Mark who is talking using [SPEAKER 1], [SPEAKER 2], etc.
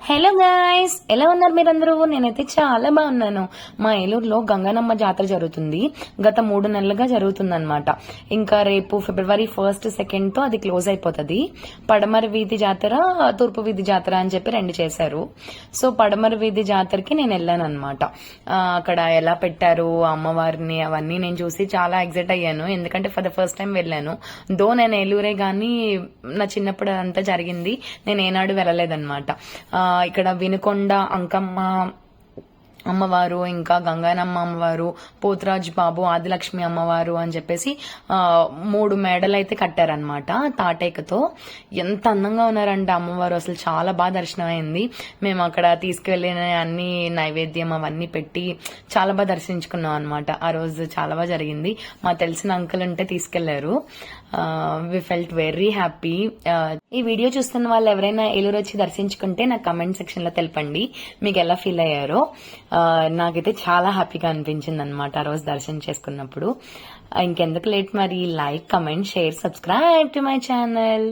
[SPEAKER 1] Hello guys, ఎలా ఉన్నారు మీరందరూ? నేనైతే చాలా బాగున్నాను. మా ఏలూరులో గంగానమ్మ జాతర జరుగుతుంది. గత 3 నెలలుగా జరుగుతుందన్నమాట. ఇంకా రేపు ఫిబ్రవరి 1, 2 తో అది క్లోజ్ అయిపోతుంది. పడమర వీధి జాతర, తూర్పు వీధి జాతర అని చెప్పి 2 చేశారు. సో పడమర వీధి జాతరకి నేను వెళ్ళాను అనమాట. అక్కడ ఎలా పెట్టారు అమ్మవారిని అవన్నీ నేను చూసి చాలా ఎగ్జైట్ అయ్యాను. ఎందుకంటే ఫర్ ద ఫస్ట్ టైం వెళ్ళాను. నేను ఏలూరే గానీ నా చిన్నప్పుడు అంతా జరిగింది, నేను ఏనాడు వెళ్ళలేదన్నమాట. ఇక్కడ వినుకొండ అంకమ్మ అమ్మవారు, ఇంకా గంగానమ్మ అమ్మవారు, పోతురాజు బాబు, ఆదిలక్ష్మి అమ్మవారు అని చెప్పేసి 3 మేడలు అయితే కట్టారనమాట తాటేకతో. ఎంత అందంగా ఉన్నారంటే అమ్మవారు, అసలు చాలా బాగా దర్శనం అయింది. మేము అక్కడ తీసుకువెళ్ళిన అన్ని నైవేద్యం అవన్నీ పెట్టి చాలా బాగా దర్శించుకున్నాం అనమాట. ఆ రోజు చాలా బాగా జరిగింది. మా తెలిసిన అంకుల్ ఉంటే తీసుకెళ్లారు. We felt very happy. ఈ వీడియో చూస్తున్న వాళ్ళు ఎవరైనా ఏలూరు వచ్చి దర్శించుకుంటే నాకు కమెంట్ సెక్షన్ లో తెలపండి మీకు ఎలా ఫీల్ అయ్యారో. నాకైతే చాలా హ్యాపీగా అనిపించింది అనమాట ఆ రోజు దర్శనం చేసుకున్నప్పుడు. ఇంకెందుకు లేట్, మరి like, comment, share, subscribe to my channel.